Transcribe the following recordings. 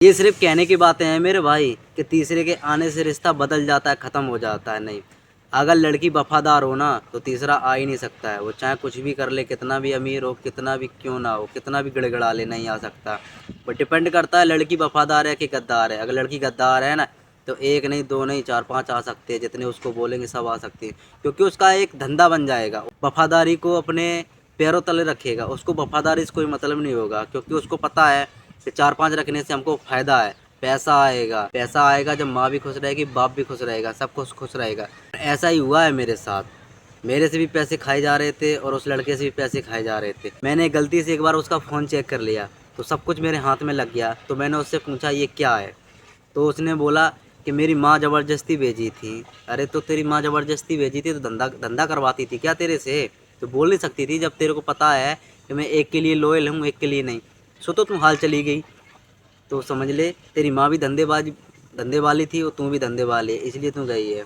ये सिर्फ कहने की बातें हैं मेरे भाई कि तीसरे के आने से रिश्ता बदल जाता है, ख़त्म हो जाता है। नहीं, अगर लड़की वफादार हो ना तो तीसरा आ ही नहीं सकता है। वो चाहे कुछ भी कर ले, कितना भी अमीर हो, कितना भी क्यों ना हो, कितना भी गिड़गिड़ा ले, नहीं आ सकता। बट डिपेंड करता है लड़की वफादार है कि गद्दार है। अगर लड़की गद्दार है ना तो एक नहीं, दो नहीं, चार पाँच आ सकते हैं। जितने उसको बोलेंगे सब आ सकते हैं, क्योंकि उसका एक धंधा बन जाएगा। वफादारी को अपने पैरों तले रखेगा। उसको वफादारी से कोई मतलब नहीं होगा, क्योंकि उसको पता है कि चार पाँच रखने से हमको फ़ायदा है। पैसा आएगा, पैसा आएगा जब माँ भी खुश रहेगी, बाप भी खुश रहेगा, सब कुछ खुश रहेगा। ऐसा ही हुआ है मेरे साथ। मेरे से भी पैसे खाए जा रहे थे और उस लड़के से भी पैसे खाए जा रहे थे। मैंने गलती से एक बार उसका फ़ोन चेक कर लिया तो सब कुछ मेरे हाथ में लग गया। तो मैंने उससे पूछा ये क्या है, तो उसने बोला कि मेरी माँ ज़बरदस्ती भेजी थी। अरे तो तेरी माँ ज़बरदस्ती भेजी थी तो धंधा धंधा करवाती थी क्या तेरे से? तो बोल नहीं सकती थी जब तेरे को पता है कि मैं एक के लिए लॉयल हूँ, एक के लिए नहीं। सो तो तुम हाल चली गई। तो समझ ले तेरी माँ भी धंधे वाली थी और तू भी धंधे वाली है, इसलिए तू गई है।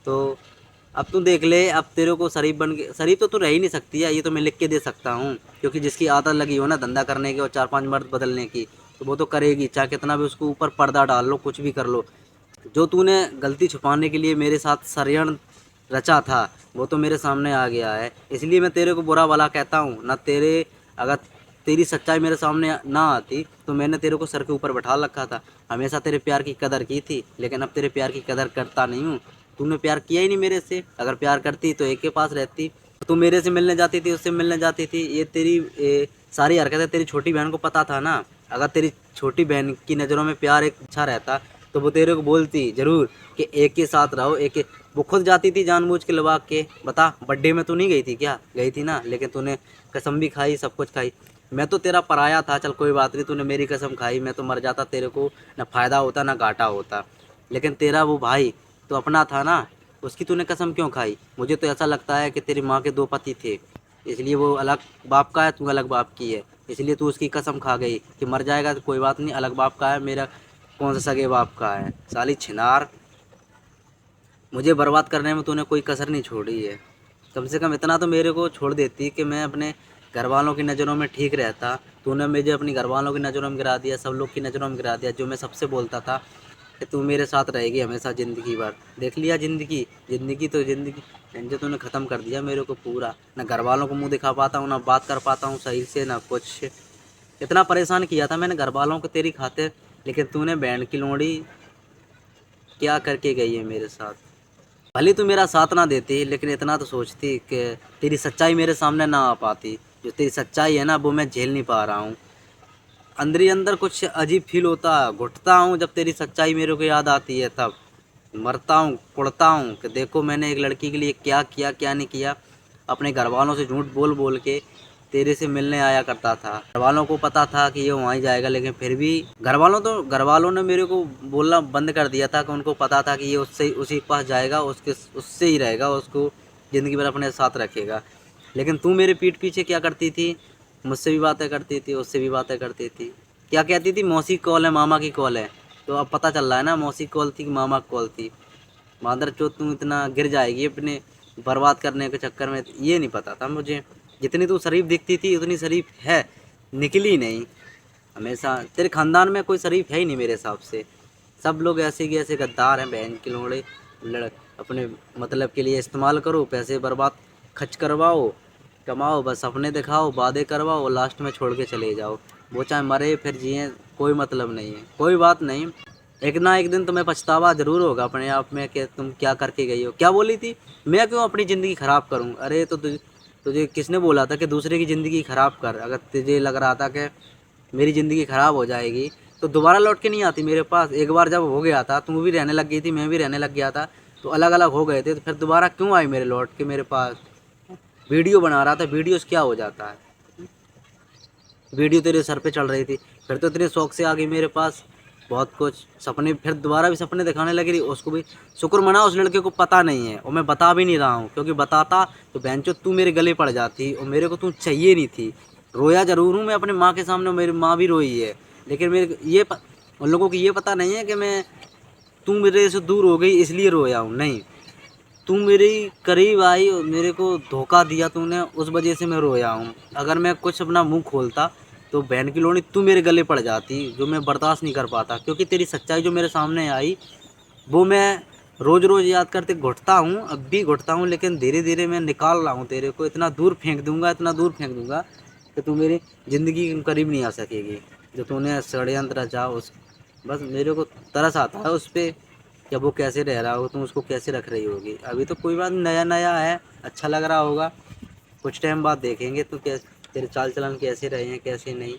तो अब तू देख ले, अब तेरे को शरीफ बन के, शरीफ तो तू रह ही नहीं सकती है, ये तो मैं लिख के दे सकता हूँ। क्योंकि जिसकी आदत लगी हो ना धंधा करने की और चार पांच मर्द बदलने की, तो वो तो करेगी, चाहे कितना भी उसको ऊपर पर्दा डाल लो, कुछ भी कर लो। जो तूने गलती छुपाने के लिए मेरे साथ षड्यंत्र रचा था वो तो मेरे सामने आ गया है। इसलिए मैं तेरे को बुरा भला कहता हूँ ना। तेरे अगर तेरी सच्चाई मेरे सामने ना आती तो मैंने तेरे को सर के ऊपर बैठा रखा था। हमेशा तेरे प्यार की कदर की थी, लेकिन अब तेरे प्यार की कदर करता नहीं हूँ। तूने प्यार किया ही नहीं मेरे से। अगर प्यार करती तो एक के पास रहती। तू मेरे से मिलने जाती थी, उससे मिलने जाती थी। ये तेरी सारी हरकतें तेरी छोटी बहन को पता था ना। अगर तेरी छोटी बहन की नज़रों में प्यार एक अच्छा रहता तो वो तेरे को बोलती ज़रूर कि एक के साथ रहो, वो खुद जाती थी जानबूझ के लगा के। बता, बर्थडे में तू नहीं गई थी क्या? गई थी ना, लेकिन तूने कसम भी खाई, सब कुछ खाई। मैं तो तेरा पराया था, चल कोई बात नहीं, तूने मेरी कसम खाई। मैं तो मर जाता, तेरे को ना फ़ायदा होता ना घाटा होता। लेकिन तेरा वो भाई तो अपना था ना, उसकी तूने कसम क्यों खाई? मुझे तो ऐसा लगता है कि तेरी माँ के दो पति थे, इसलिए वो अलग बाप का है, तू अलग बाप की है। इसलिए तू उसकी कसम खा गई कि मर जाएगा तो कोई बात नहीं, अलग बाप का है, मेरा कौन सा सगे बाप का है। साली छिनार, मुझे बर्बाद करने में तूने कोई कसर नहीं छोड़ी है। कम से कम इतना तो मेरे को छोड़ देती कि मैं अपने घर वालों की नज़रों में ठीक रहता। तूने मुझे अपनी घर वालों की नज़रों में गिरा दिया, सब लोग की नज़रों में गिरा दिया। जो मैं सबसे बोलता था कि तू मेरे साथ रहेगी हमेशा ज़िंदगी भर। देख लिया ज़िंदगी, ज़िंदगी तो ज़िंदगी जो तूने ख़त्म कर दिया मेरे को पूरा। ना घर वालों को मुँह दिखा पाता हूँ, ना बात कर पाता हूँ सही से, ना कुछ। इतना परेशान किया था मैंने घर वालों को तेरी खातिर, लेकिन तूने बैंड की लोड़ी क्या करके गई है मेरे साथ। भले तू मेरा साथ ना देती, लेकिन इतना तो सोचती कि तेरी सच्चाई मेरे सामने ना आ पाती। जो तेरी सच्चाई है ना वो मैं झेल नहीं पा रहा हूँ। अंदर ही अंदर कुछ अजीब फील होता, घुटता हूँ जब तेरी सच्चाई मेरे को याद आती है। तब मरता हूँ, कुड़ता हूँ कि देखो मैंने एक लड़की के लिए क्या किया, क्या नहीं किया। अपने घर वालों से झूठ बोल बोल के तेरे से मिलने आया करता था। घर वालों को पता था कि ये वहाँ ही जाएगा, लेकिन फिर भी घर वालों ने मेरे को बोलना बंद कर दिया था कि उनको पता था कि ये उससे उसी के पास जाएगा, उससे ही रहेगा, उसको ज़िंदगी भर अपने साथ रखेगा। लेकिन तू मेरे पीठ पीछे क्या करती थी? मुझसे भी बातें करती थी, उससे भी बातें करती थी। क्या कहती थी? मौसी की कॉल है, मामा की कॉल है। तो अब पता चल रहा है ना मौसी की कॉल थी कि मामा की कॉल थी। मादरचोद तू इतना गिर जाएगी अपने बर्बाद करने के चक्कर में, ये नहीं पता था मुझे। जितनी तू शरीफ दिखती थी उतनी शरीफ है निकली नहीं। हमेशा तेरे खानदान में कोई शरीफ है ही नहीं मेरे हिसाब से। सब लोग ऐसे के ऐसे गद्दार हैं, बहन के लोड़े। लड़ अपने मतलब के लिए इस्तेमाल करो, पैसे बर्बाद खर्च करवाओ, कमाओ, बस सपने दिखाओ, वादे करवाओ, लास्ट में छोड़ के चले जाओ। वो चाहे मरे फिर जिए, कोई मतलब नहीं है। कोई बात नहीं, एक ना एक दिन तुम्हें पछतावा ज़रूर होगा अपने आप में कि तुम क्या करके गई हो। क्या बोली थी? मैं क्यों अपनी ज़िंदगी ख़राब करूं? अरे तो तुझे किसने बोला था कि दूसरे की ज़िंदगी ख़राब कर? अगर तुझे लग रहा था कि मेरी ज़िंदगी ख़राब हो जाएगी तो दोबारा लौट के नहीं आती मेरे पास। एक बार जब हो गया था, तुम भी रहने लग गई थी, मैं भी रहने लग गया था, तो अलग अलग हो गए थे, तो फिर दोबारा क्यों आई मेरे लौट के मेरे पास? वीडियो बना रहा था, वीडियो से क्या हो जाता है? वीडियो तेरे सर पे चल रही थी, फिर तो तेरे शौक से आ गई मेरे पास। बहुत कुछ सपने, फिर दोबारा भी सपने दिखाने लगी रही। उसको भी शुक्र मना उस लड़के को पता नहीं है, और मैं बता भी नहीं रहा हूँ, क्योंकि बताता तो बहनचो तू मेरे गले पड़ जाती और मेरे को तू चाहिए नहीं थी। रोया ज़रूर हूँ मैं अपने माँ के सामने, मेरी माँ भी रोई है, लेकिन मेरे उन लोगों को ये पता नहीं है कि मैं तू मेरे से दूर हो गई इसलिए रोया हूँ। नहीं, तू मेरे करीब आई और मेरे को धोखा दिया तूने, उस वजह से मैं रोया हूँ। अगर मैं कुछ अपना मुंह खोलता तो बहन की लोड़ी तू मेरे गले पड़ जाती, जो मैं बर्दाश्त नहीं कर पाता, क्योंकि तेरी सच्चाई जो मेरे सामने आई वो मैं रोज़ रोज़ याद करते घुटता हूँ, अब भी घुटता हूँ, लेकिन धीरे धीरे मैं निकाल रहा हूँ तेरे को, इतना दूर फेंक दूंगा, इतना दूर फेंक दूंगा कि तू मेरी ज़िंदगी के करीब नहीं आ सकेगी। जो तूने षड्यंत्र रचा उस, बस मेरे को तरस आता है उस पर, कि वो कैसे रह रहा होगा, तुम उसको कैसे रख रही होगी। अभी तो कोई बात नया नया है, अच्छा लग रहा होगा, कुछ टाइम बाद देखेंगे तो क्या तेरे चाल चलन कैसे रहे हैं कैसे नहीं।